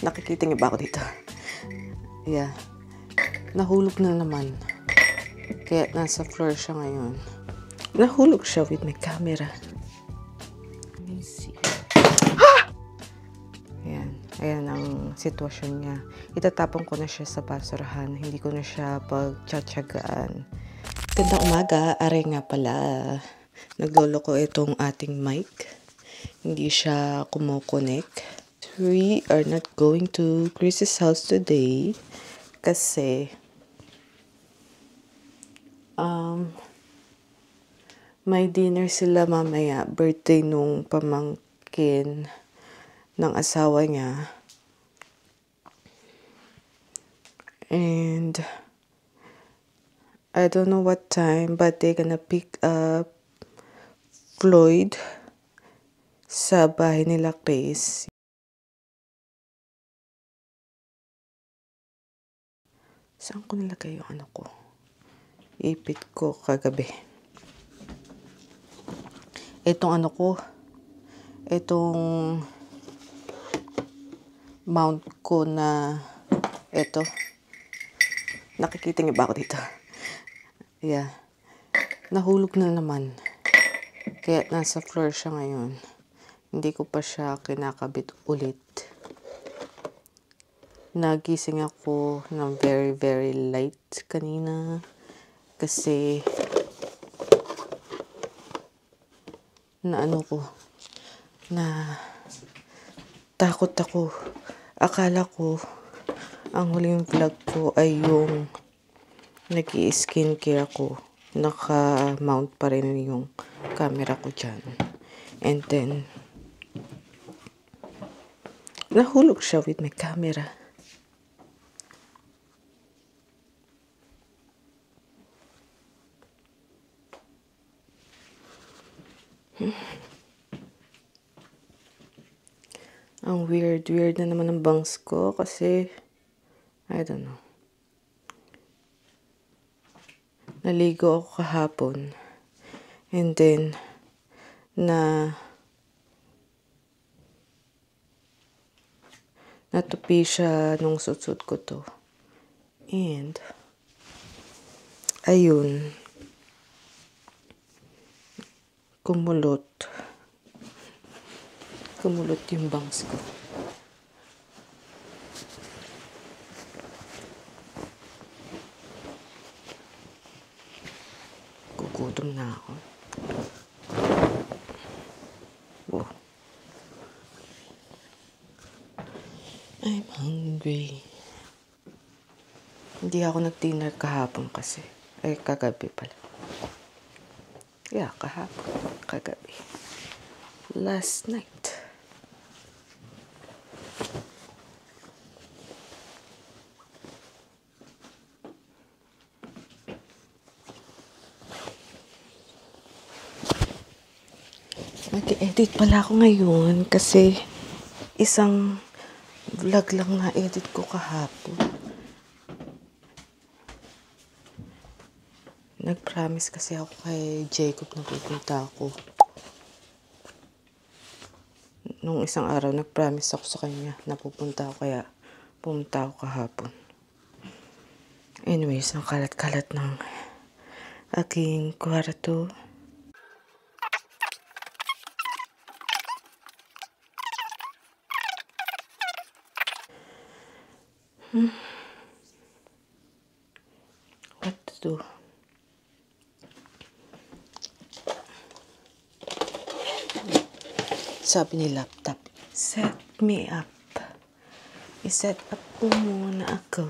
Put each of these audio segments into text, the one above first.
Nakikita niyo ba ako dito? Yeah. Nahulog na naman. Kaya nasa floor siya ngayon. Nahulog siya with my camera. Let me see. Ayan. Ayan ang sitwasyon niya. Itatapon ko na siya sa basurahan. Hindi ko na siya pagtsatsagaan. Gandang umaga. Aray nga pala. Naglolo ko itong ating mic. Hindi siya kumukonek. We are not going to Chris's house today kasi may dinner sila mamaya, birthday nung pamangkin ng asawa niya. And I don't know what time, but they're gonna pick up Floyd sa bahay nila Chris. Saan ko nilagay yung ano ko? Ipit ko kagabi. Itong ano ko, itong mount ko na ito. Nakikita niyo ba ako dito? Yeah. Nahulog na naman. Kaya nasa floor siya ngayon. Hindi ko pa siya kinakabit ulit. Nagising ako ng very, very light kanina. Kasi na takot ako. Akala ko ang huling vlog ko ay yung nag-i-skincare ako. Naka-mount pa rin yung camera ko dyan. And then nahulog siya with my camera. Ang weird na naman ang bangs ko kasi I don't know. Naligo ako kahapon and then natupi siya nung sutsut ko to. And ayun, kumulot yung bangs ko. Gugutom na ako. Oh. I'm hungry. Hindi ako nag-dinner kahapon kasi. Ay, kagabi pala. Yeah, kahapon. Kagabi. Last night. Nag-edit pala ako ngayon kasi isang vlog lang na edit ko kahapon. Nag-promise kasi ako kay Jacob na pupunta ako. Nung isang araw, nag-promise ako sa kanya na pupunta ako, kaya pumunta ako kahapon. Anyways, ang kalat-kalat ng aking kwarto. What to do? Sabi ni laptop, set me up. I-set up ko muna ako.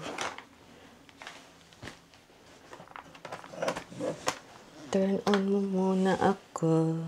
Turn on mo muna ako.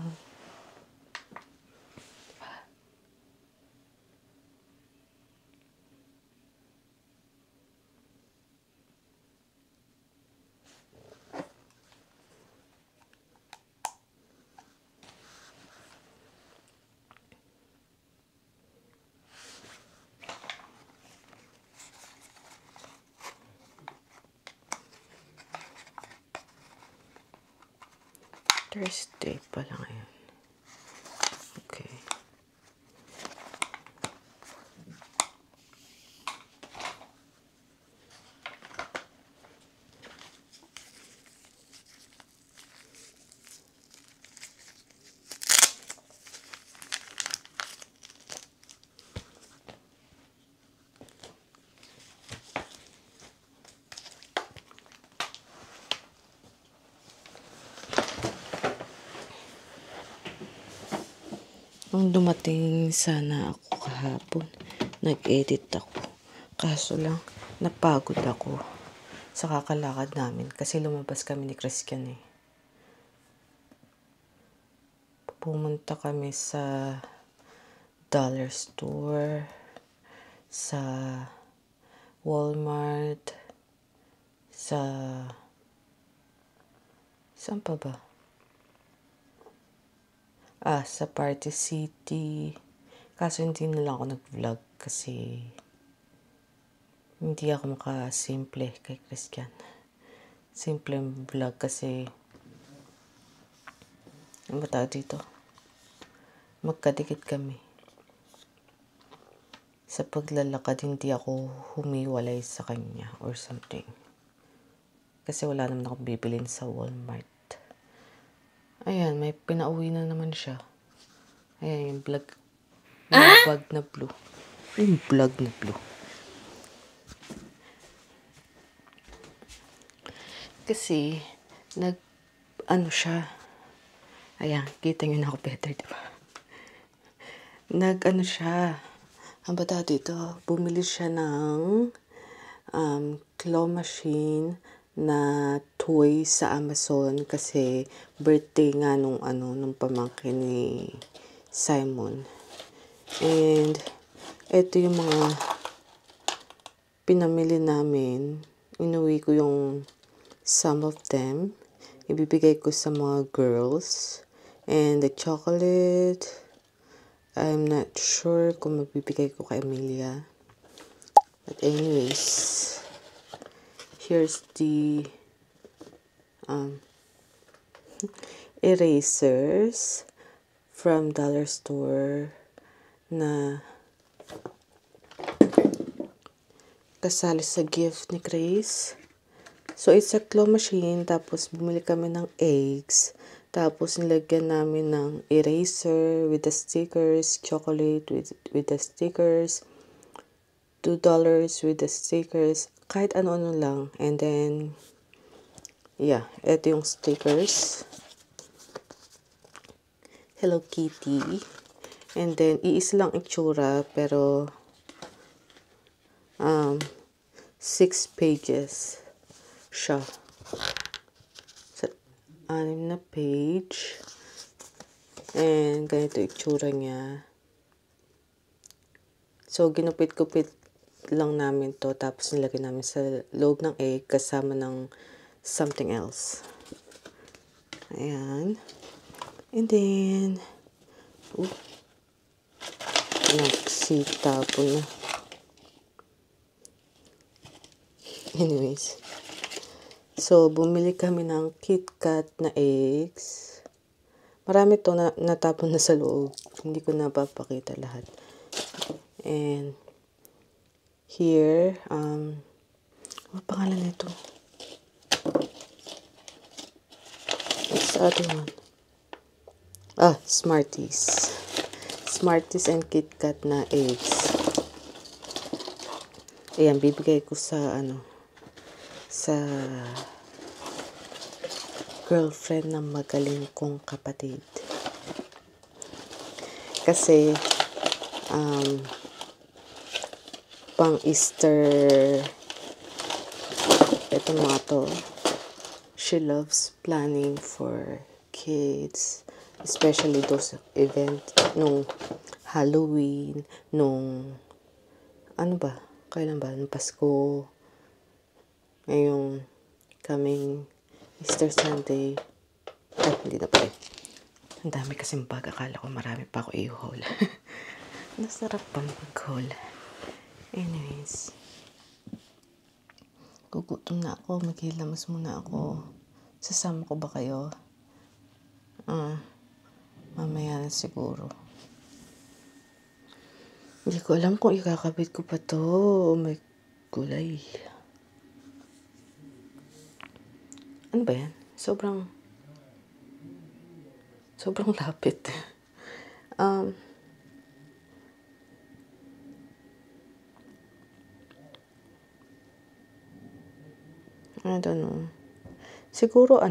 Thursday pala ngayon. Okay. Nung dumating sana ako kahapon, nag-edit ako. Kaso lang, napagod ako sa kakalakad namin kasi lumabas kami ni Christian eh. Pumunta kami sa dollar store, sa Walmart, saan pa ba? Sa Party City. Kaso hindi na lang ako nag-vlog kasi hindi ako makasimple kay Christian. Simple vlog kasi ano ba tawag dito? Magkadikit kami. Sa paglalakad, hindi ako humiwalay sa kanya or something. Kasi wala naman akong bibilin sa Walmart. Ayan, may pinauwi na naman siya. Ayan, yung vlog. Yung bag na blue. Yung vlog na blue. Kasi, siya. Ayan, kita nyo na ako better, diba? Siya. Ang bata dito, bumili siya ng claw machine na toy sa Amazon kasi birthday nga nung pamangkin ni Simon. And ito yung mga pinamili namin. Inuwi ko yung some of them. Ibibigay ko sa mga girls. And the chocolate, I'm not sure kung mabibigay ko kay Amelia. But anyways, here's the erasers from dollar store na kasali sa gift ni Grace. So, it's a claw machine. Tapos, bumili kami ng eggs. Tapos, nilagyan namin ng eraser with the stickers, chocolate with the stickers, $2 with the stickers, kahit ano-ano lang. And then, yeah, eto yung stickers. Hello Kitty. And then, iisa lang itsura, pero 6 pages siya. Sa 6 na page. And ganito itsura niya. So, ginupit-kupit lang namin to. Tapos nilagay namin sa loob ng egg kasama ng something else. Ayan. And then, nagsita po na. Anyways. So, bumili kami ng KitKat na eggs. Marami to natapon na sa loob. Hindi ko napapakita lahat. And, here, ano pangalan nito? What's the other one? Smarties. Smarties and KitKat na eggs. Ayan, bibigay ko sa sa girlfriend ng magaling kong kapatid. Kasi, pang Easter, ito mga to, she loves planning for kids, especially those event nung Halloween, nung kailan ba? Nung Pasko, ngayong coming Easter Sunday. Hindi na pa eh. Ang dami kasing bag. Akala ko marami pa ako i-haul. Nasarap pang mag-haul. Anyways. Gugutom na ako. Maghilamas muna ako. Sasama ko ba kayo? Mamaya na siguro. Hindi ko alam kung ikakabit ko pa to. May gulay. Ano ba yan? Sobrang lapit. I don't know. Siguro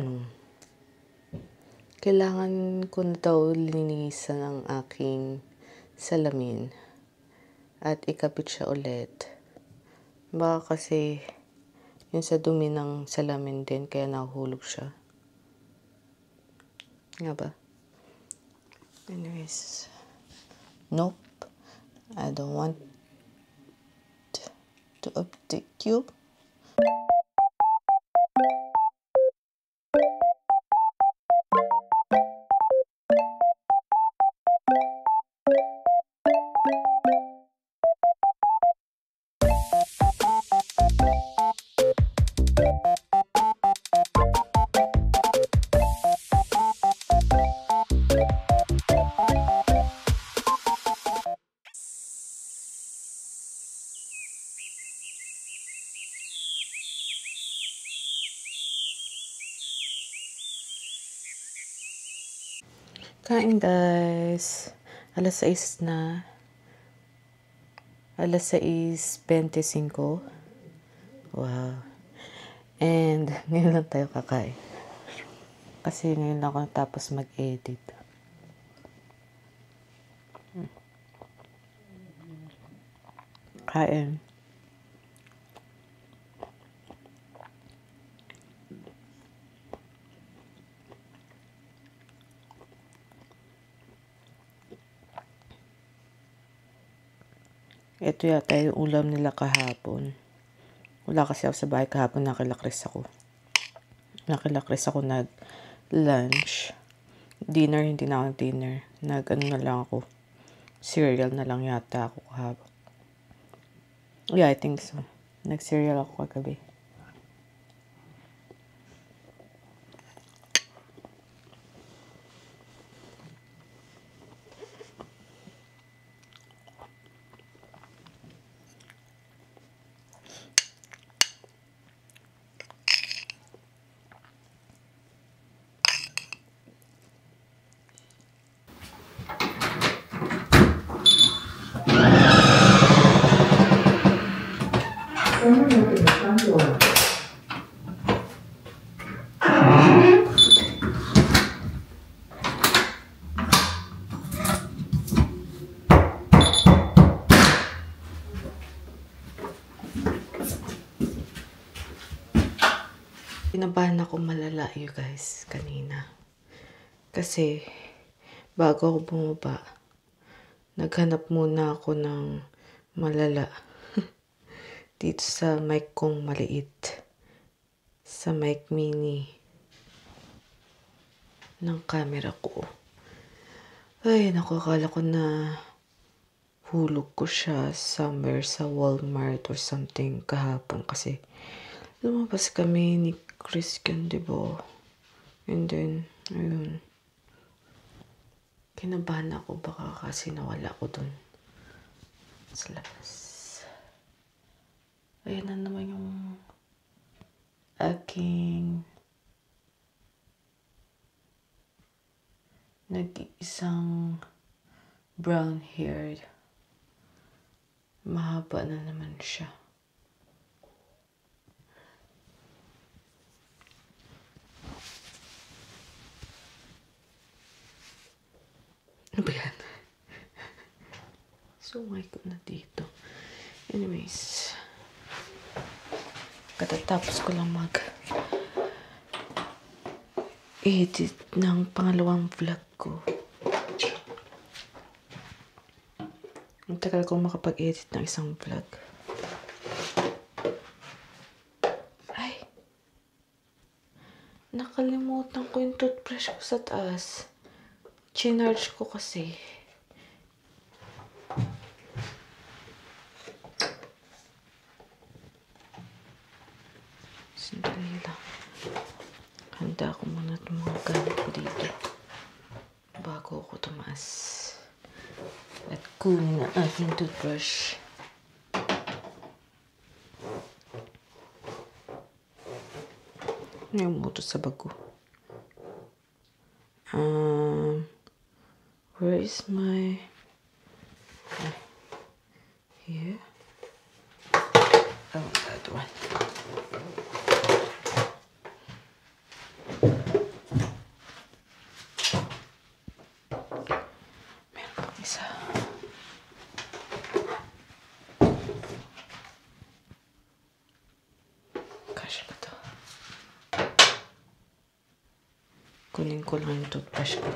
Kailangan ko na daw linisan ang aking salamin at ikabit siya ulit. Baka kasi yung sa dumi ng salamin din kaya nahulog siya. Nga ba? Anyways, nope. I don't want to update you. Kain guys. Alas 6 na. Alas 6:25. Wow. And ngayon lang tayo kakain. Kasi ngayon lang ako natapos mag-edit. Kain. Ito yata yung ulam nila kahapon. Wala kasi ako sa bahay kahapon, nakilakris ako. Nakilakris ako nag-lunch. Dinner, hindi na ako dinner. Nag-ano na lang ako. Cereal na lang yata ako kahapon. Yeah, I think so. Nag-cereal ako kagabi. Kinabahan ako malala you guys kanina. Kasi bago ako bumaba, naghanap muna ako ng malala dito sa mic kong maliit. Sa mic mini ng camera ko. Ay, naku, akala ko na hulog ko siya somewhere sa Walmart or something kahapon kasi lumabas kami ni Christian, diba? And then, ayun. Kinabahan ako baka kasi nawala ko dun sa labas. Ayan na naman yung aking nag-iisang brown haired. Mahaba na naman siya. Ano ba yan? Sungay ko na dito. Anyways, katatapos ko lang mag-edit ng pangalawang vlog ko. Ang tagal ko makapag-edit ng isang vlog. Ay! Nakalimutan ko yung toothbrush ko sa taas. Chinarge ko kasi. Sandali lang. Handa ko muna itong mga gamit ko dito bago ako tumaas at kunin ang aking toothbrush. Ano yung moto sa bago? Where is my... Here? Oh, that one. Kasha ba to? Kunin ko lang yung toothbrush ko.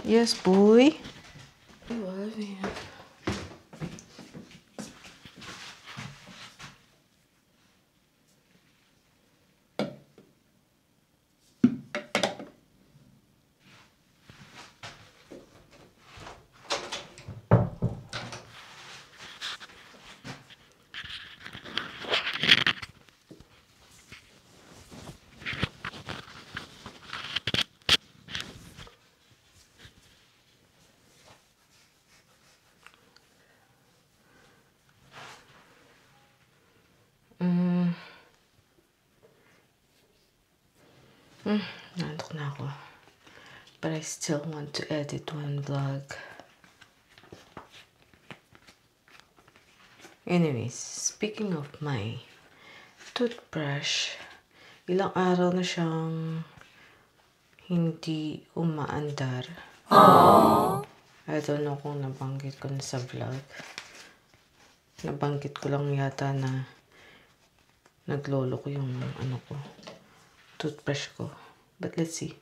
Yes, boy. I love you. Nantok na ako. But I still want to edit one vlog. Anyways, speaking of my toothbrush, ilang araw na siyang hindi umaandar. I don't know kung nabanggit ko na sa vlog. Nabanggit ko lang yata na naglolo ko yung toothbrush ko. But let's see.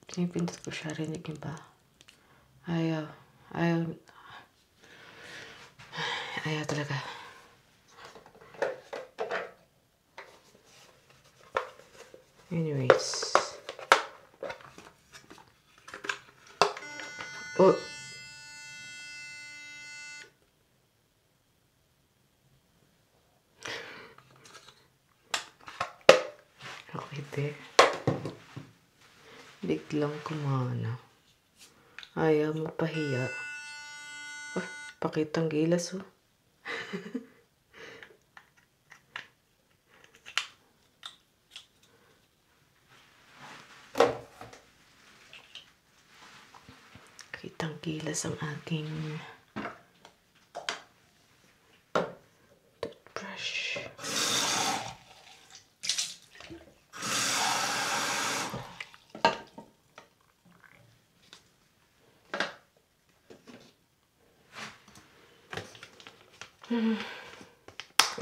Pinipindot ko siya, rinig niyo ba? Ayaw talaga. Anyways. Oh. Okay, te. Biglang kumana. Ayaw mapahiya. Oh, pakitang gilas, oh. Kitang gilas ang aking toothbrush.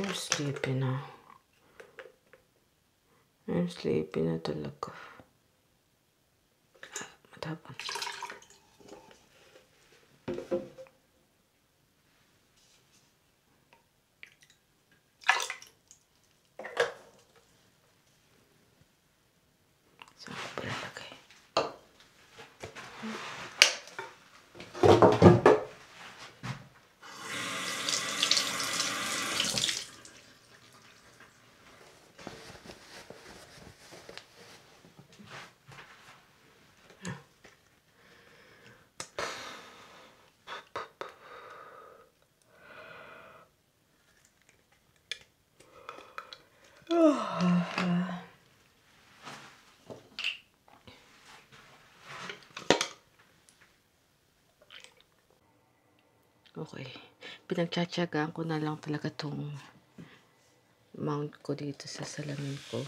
I'm sleepy na. I'm sleepy na talaga. Matapang. Saan ko pala lagay? Okay. Pinagtsatsagaan ko na lang talaga tong mount ko dito sa salamin ko.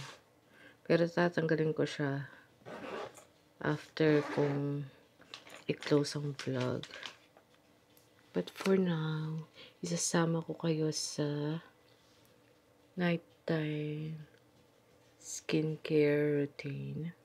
Pero tatanggalin ko siya after kong i-close ang vlog. But for now, isasama ko kayo sa nighttime skincare routine.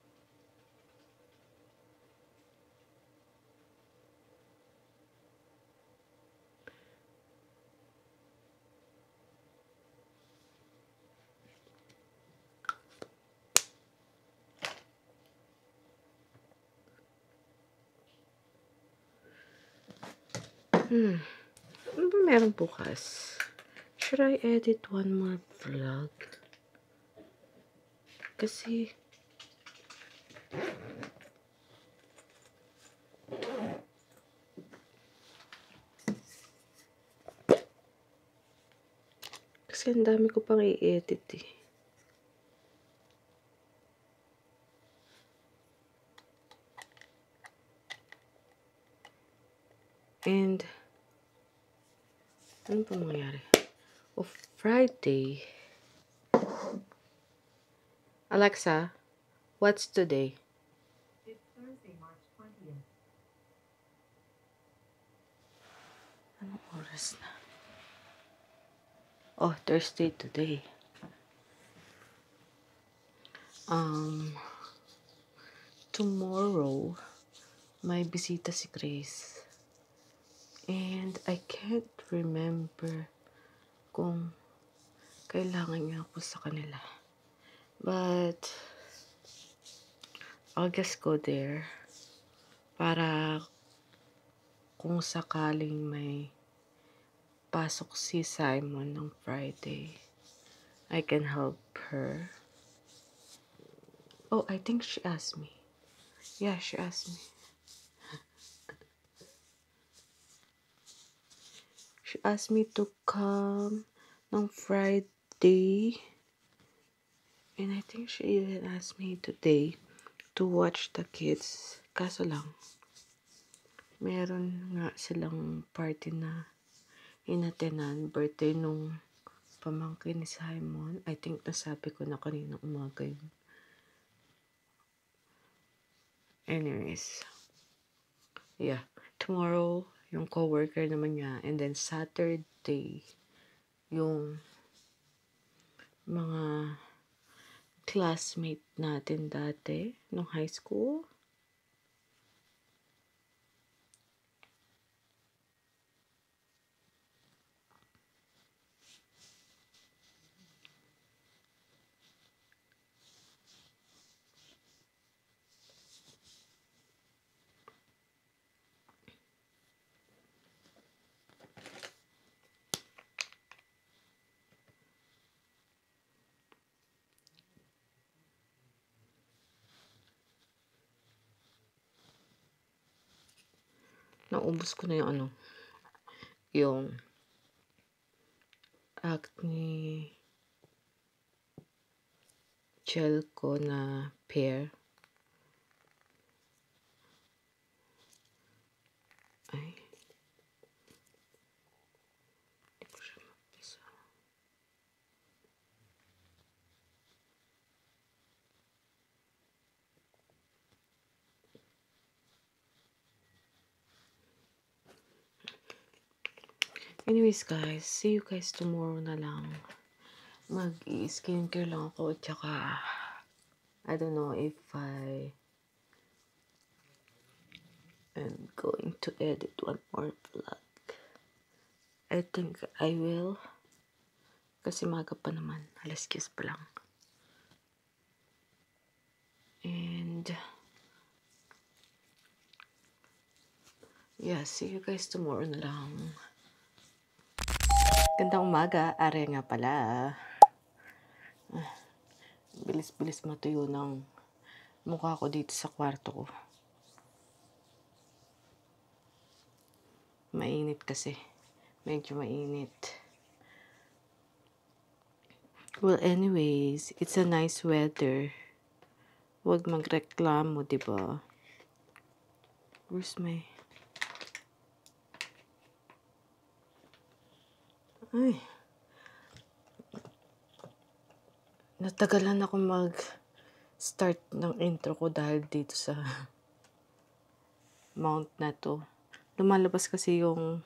Ano ba meron bukas? Should I edit one more vlog? Kasi Kasi ang dami ko pang i-edit eh. And, ano pa mangyari? Friday. Alexa, what's today? It's Thursday, March 20th. Anong oras na? Oh, Thursday today. Tomorrow, may bisita si Grace. And I can't remember kung kailangan niya ako sa kanila. But, I'll just go there para kung sakaling may pasok si Simon ng Friday, I can help her. Oh, I think she asked me. Yeah, she asked me. She asked me to come ng Friday. And I think she even asked me today to watch the kids. Kaso lang, meron nga silang party na inatenan, birthday nung pamangkin ni Simon. I think nasabi ko na kanina umaga yun. Anyways, yeah. Tomorrow, yung coworker naman niya. And then Saturday, yung mga classmate natin dati nung high school. Naubos ko na yung yung acne gel ko na pair. Ay. Hindi ko siya mapisa. Anyways guys, see you guys tomorrow na lang. Mag-skincare lang ako. Tsaka, I don't know if I am going to edit one more vlog. I think I will. Kasi maga pa naman. Alas 10 pa lang. And, yeah, see you guys tomorrow na lang. Gandang umaga. Are nga pala. Bilis-bilis matuyo ng mukha ko dito sa kwarto ko. Mainit kasi. Medyo mainit. Well, anyways, it's a nice weather. Huwag magreklamo, diba? Where's my... Ay. Natagalan ako mag-start ng intro ko dahil dito sa mount na to. Lumalabas kasi yung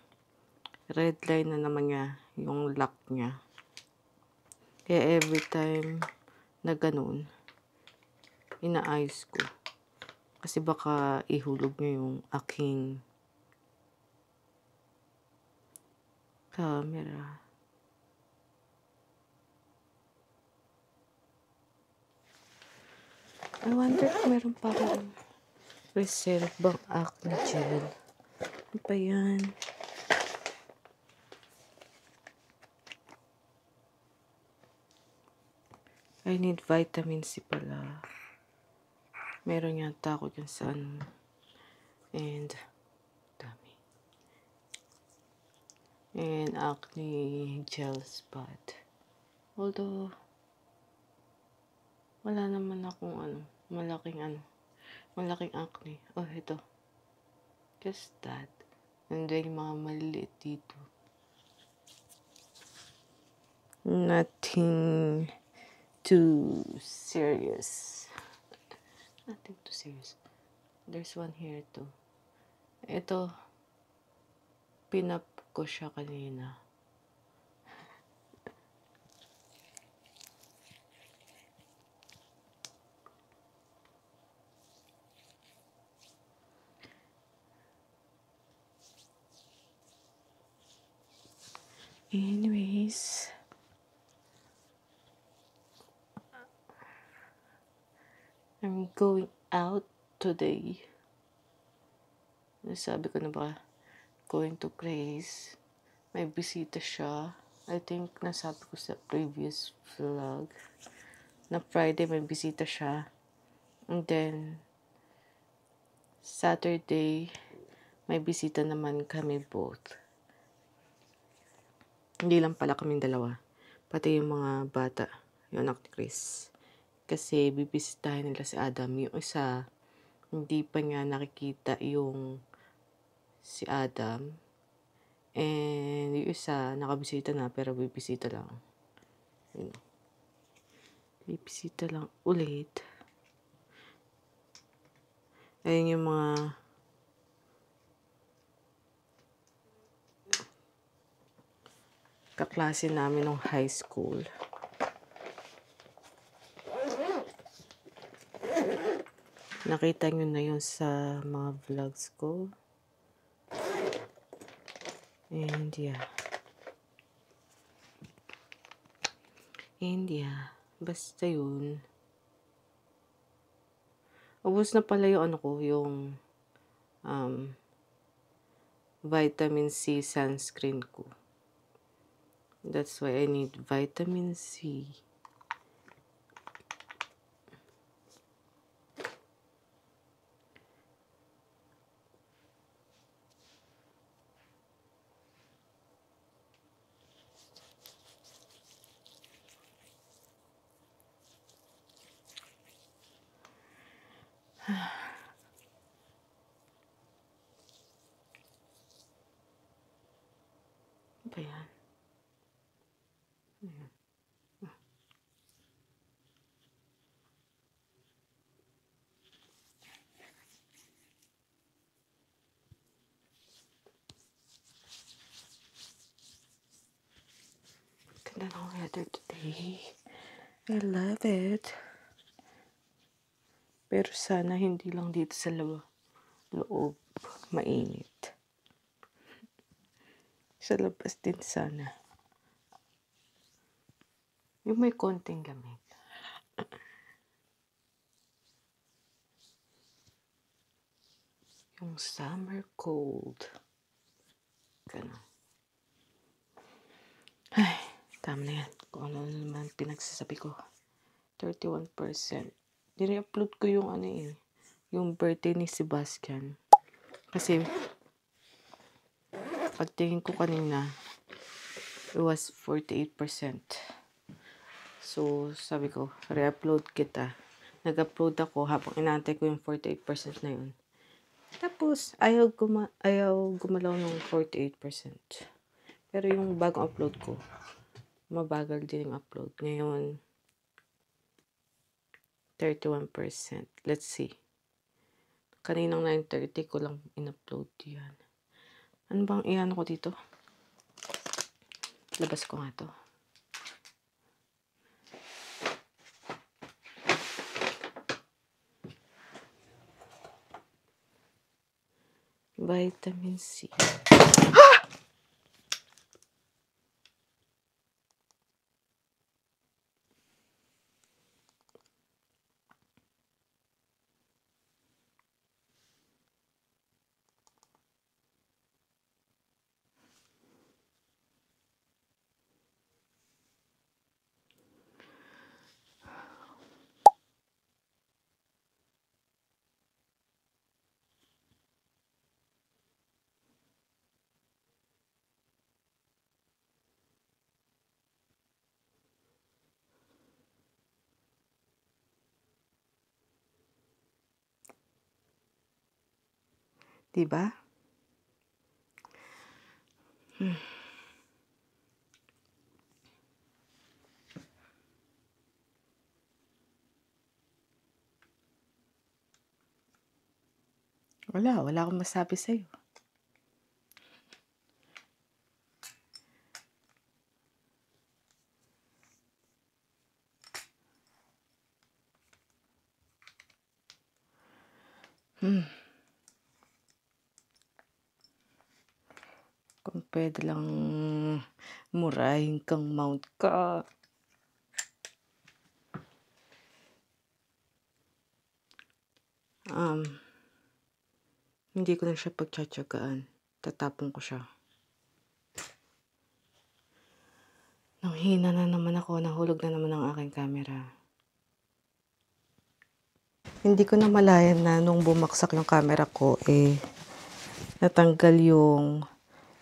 red line na naman niya, yung lock niya. Kaya every time na ganun, inaayos ko. Kasi baka ihulog niya yung aking camera. I wonder kung meron pa akong reserve bang acne gel. Ano pa yan? I need vitamin C pala. Meron yata ako dyan sa And, dami. And acne gel spot. Although, wala naman akong malaking acne. Oh, ito. Just that. And then, yung mga maliliit dito. Nothing too serious. Nothing too serious. There's one here too. Ito, pinap ko siya kanina. Anyways, I'm going out today. Nasabi ko na ba, going to Grace. May bisita siya. I think nasabi ko sa previous vlog na Friday may bisita siya. And then, Saturday, may bisita naman kami both. Hindi lang pala kaming dalawa. Pati yung mga bata, yung anak ni Chris. Kasi bibisitahin nila si Adam. Yung isa, hindi pa niya nakikita yung si Adam. And yung isa, nakabisita na pero bibisita lang. Yun. Bibisita lang ulit. Ayun yung mga kaklase namin nung high school. Nakita nyo na yun sa mga vlogs ko. And yeah. Basta yun. Ubus na pala yung yung vitamin C sunscreen ko. That's why I need vitamin C. Ano ba yan? Ganda ng weather today. I love it. Pero sana hindi lang dito sa loob mainit. Sa labas din sana. Yung may konting lamig. Yung summer cold. Ganun. Ay, tama na yan. Kung ano naman pinagsasabi ko. 31%. Dine-upload ko yung yung birthday ni Sebastian. Kasi, pagtingin ko kanina, it was 48%. So, sabi ko, re-upload kita. Nag-upload ako habang inaantay ko yung 48% na yun. Tapos, ayaw gumalaw ng 48%. Pero yung bagong upload ko, mabagal din yung upload. Ngayon, 31%. Let's see. Kaninang 9:30 ko lang in-upload yan. Ano bang iyan ko dito? Labas ko nga to. Vitamin C. 'Di ba? Wala akong masabi sa'yo. Kung puwede lang murahin kang mount ka. Hindi ko na siya pagtiyatiyagaan, tatapon ko siya. Nanghina na naman ako, nahulog na naman ang aking camera. Hindi ko namalayan na nung bumagsak yung camera ko, natanggal yung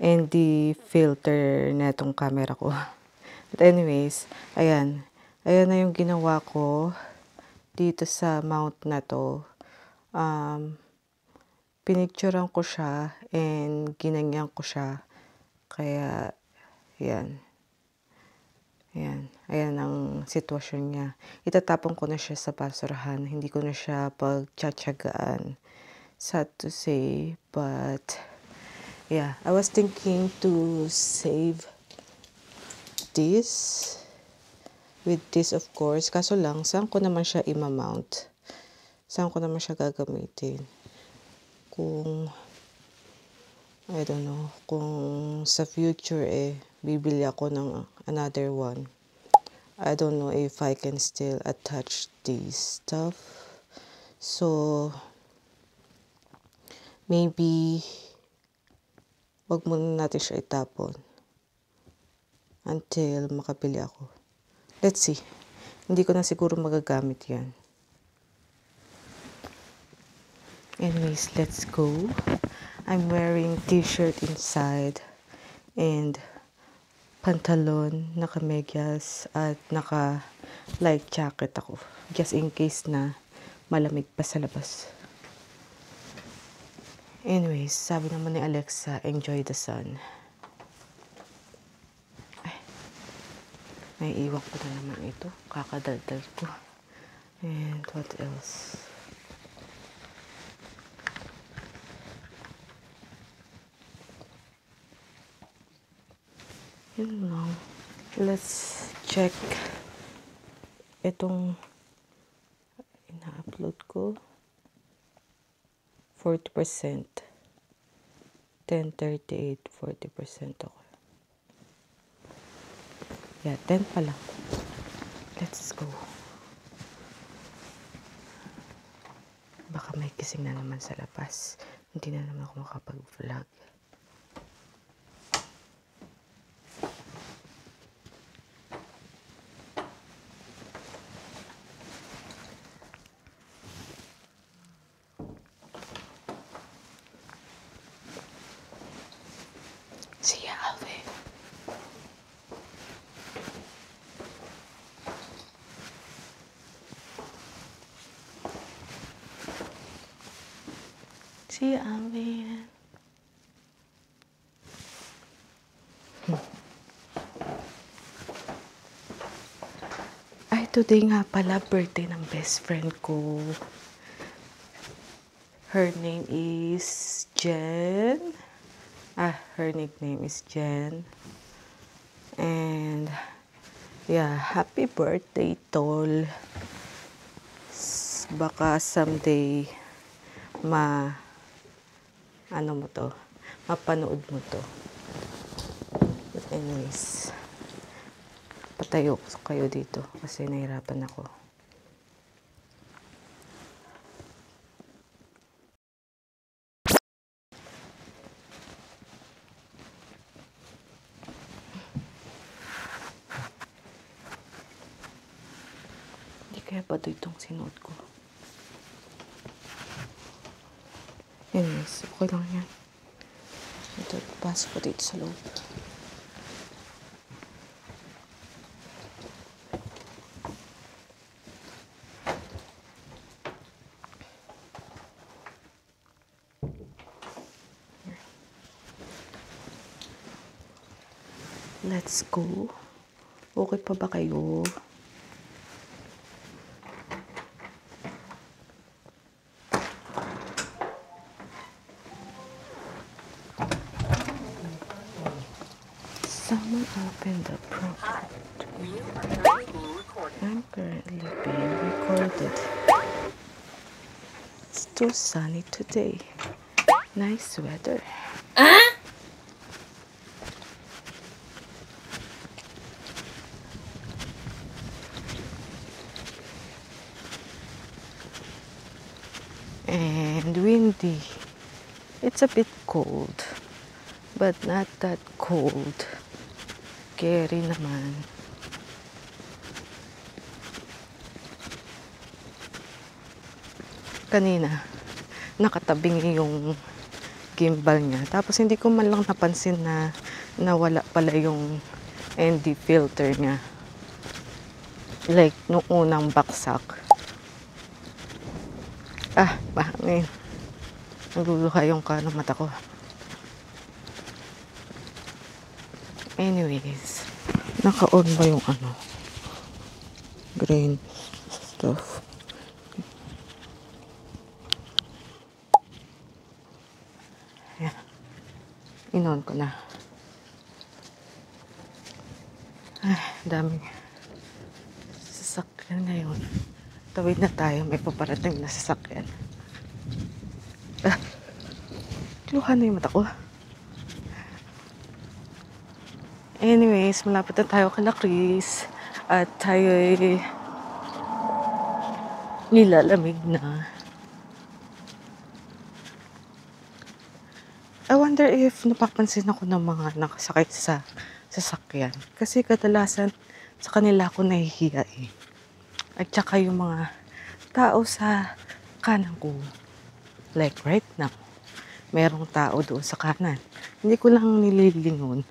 ND filter netong camera ko. But anyways, ayan. Ayan na yung ginawa ko dito sa mount na to. Pinicturean ko siya and ginanyan ko siya. Kaya, yan. Ayan ang sitwasyon niya. Itatapon ko na siya sa basurahan. Hindi ko na siya pagtiyatiyagaan. Sad to say, but yeah, I was thinking to save this. With this, of course. Kaso lang, saan ko naman siya imamount? Saan ko naman siya gagamitin? I don't know, kung sa future bibili ako ng another one. I don't know if I can still attach this stuff. So, maybe, wag muna natin siya itapon until makabili ako. Let's see. Hindi ko na siguro magagamit yan. Anyways, let's go. I'm wearing t-shirt inside and pantalon, naka-medyas at naka-light jacket ako. Just in case na malamig pa sa labas. Anyways, sabi naman ni Alexa, enjoy the sun. May iwan ko na naman ito. Kakadaldal ko. And what else? Yun lang. Let's check itong ina-upload ko. 40%. 10:38, 40% ako. Yeah, 10 pa lang. Let's go. Baka may gising na naman sa labas. Hindi na naman ako makapag-vlog. See ya, Alvin. See ya, Alvin. Ay, today nga pala birthday ng best friend ko. Her name is Jen. Her nickname is Jen. And yeah, happy birthday, Tol. Baka someday mapanood mo to. But anyways, patayo kayo dito kasi nahirapan ako. Hindi kaya ba ito itong sinuot ko? Anyways, okay lang yan. Ito, pasok ko dito sa loob. Let's go. Okay pa ba kayo? Someone opened the product. I'm currently being recorded. It's too sunny today. Nice weather. And windy. It's a bit cold, but not that cold. Scary naman. Kanina, nakatabing yung gimbal niya. Tapos hindi ko man lang napansin na nawala pala yung ND filter niya. Like, nung unang baksak. Mahangin. Nagluluha yung kanang mata ko. Anyways, naka-on ba yung green stuff? Ayan. In-on ko na. Daming sasakyan ngayon. Tawid na tayo, may paparating na sasakyan. Luha na yung mata ko. Anyways, malapit na tayo kala Chris. At tayo'y nilalamig na. I wonder if napapansin ako ng mga nakasakay sa sasakyan. Kasi kadalasan sa kanila ako nahihiya eh. At saka yung mga tao sa kanan ko. Like right now, merong tao doon sa kanan. Hindi ko lang nililingon.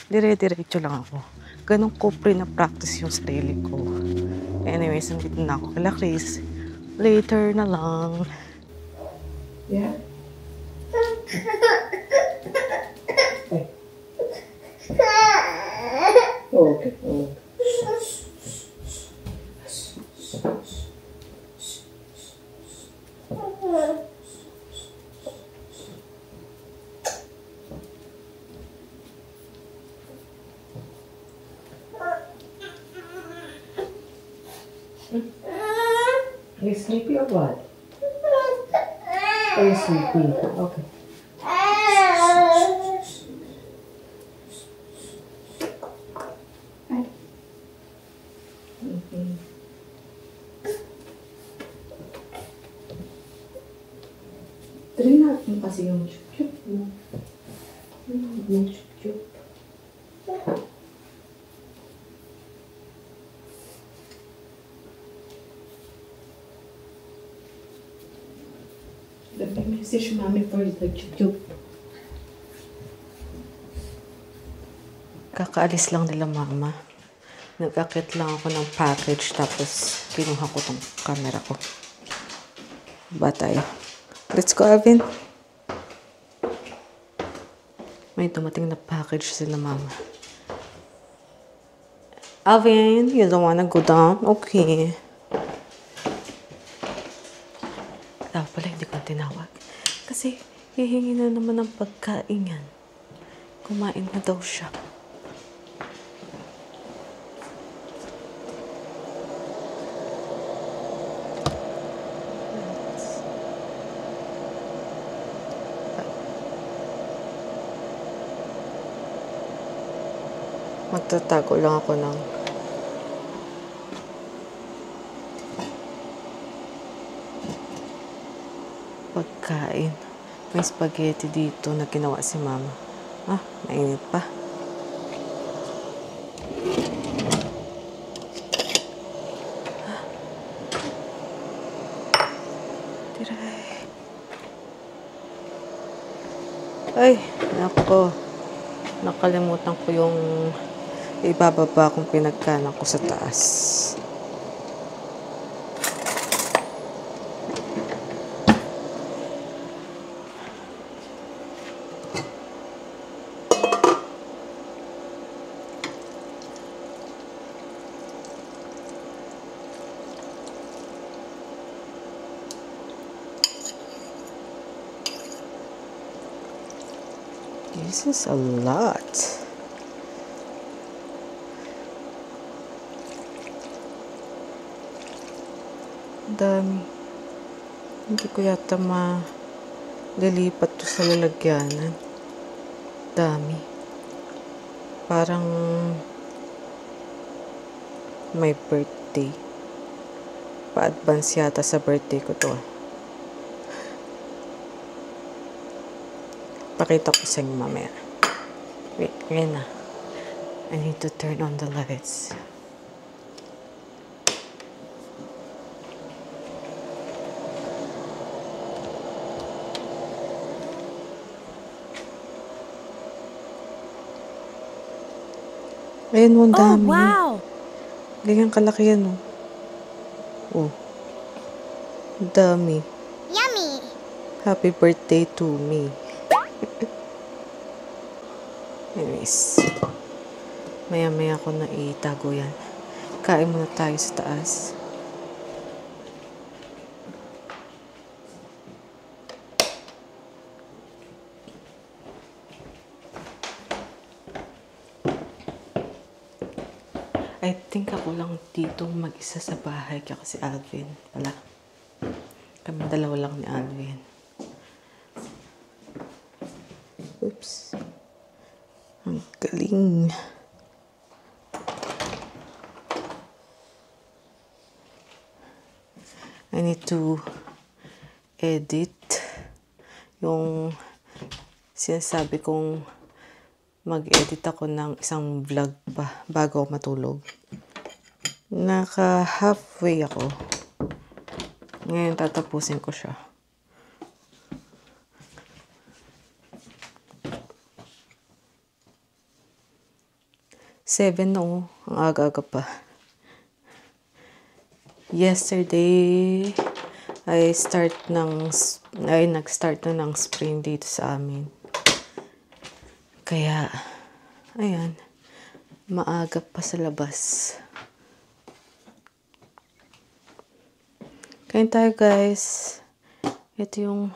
Dire-diretso lang ako. Ganun ko practice yung sarili ko. Anyways, nandito na ako kala Chris. Later na lang. Yeah? Okay. Are you sleepy or what? Are you sleepy? Okay. Try natin kasi yung chup-chup mo. Yung chup-chup. Let me message mommy for the chup-chup. Kakaalis lang nila mama. Nag-akit lang ako ng package tapos kinuha ko tong camera ko. Ba tayo? Let's go, Alvin. May dumating na package sila mama. Alvin, you don't wanna go down? Okay. Dapat pala hindi ko tinawag. Kasi hihingi na naman ng pagkain yan. Kumain na daw siya. Magtatago lang ako ng pagkain. May spaghetti dito na ginawa si mama. Mainit pa. Tiray. Ay, nako. Nakalimutan ko yung ibababa kong pinagkanan ko sa taas. This is a lot. Dami. Hindi ko yata malilipat to sa lalagyanan. Dami. Parang may birthday. Pa-advance yata sa birthday ko to. Pakita ko sa inyo mamaya. Wait, ngayon na. I need to turn on the lights. Ayun, ang dami. Oh, wow! Ganyan kalaki yan, oh. Oh. Ang dami. Yummy! Happy birthday to me. Anyways. Maya-maya ko na itago yan. Kain muna tayo sa taas. I think ako lang dito mag-isa sa bahay kaya kasi Alvin. Wala. Kami dalawa lang ni Alvin. Oops. Ang galing. I need to edit yung sinasabi kong mag-edit ako ng isang vlog pa bago ako matulog. Naka-halfway ako. Ngayon tatapusin ko siya. Seven no, ang aga-aga pa. Yesterday, nag-start na ng spring dito sa amin. Kaya, ayan, maaga pa sa labas. Kain tayo, guys. Ito yung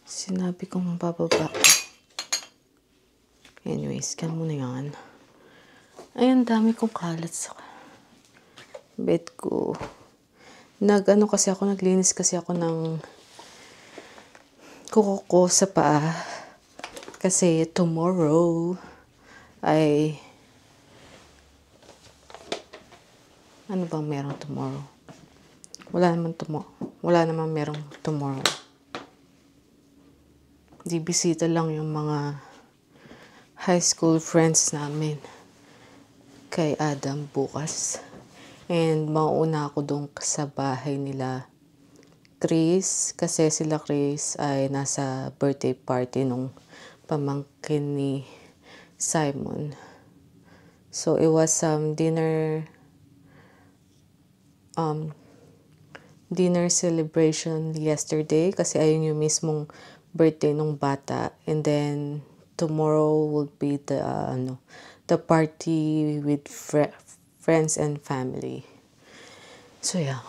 sinabi kong bababa. Anyways, kan muna yan. Ayan, dami kong kalat sa bed ko. Naglinis kasi ako ng kuko ko sa paa. Kasi tomorrow ay ano bang merong tomorrow? Wala namang merong tomorrow. Di bisita lang yung mga high school friends namin kay Adam bukas. And mauna ako doon sa bahay nila Chris, kasi sila Chris ay nasa birthday party nung pamangkin ni Simon. So it was dinner celebration yesterday kasi ayun yung mismong birthday nung bata. And then tomorrow will be the party with friends and family. So yeah.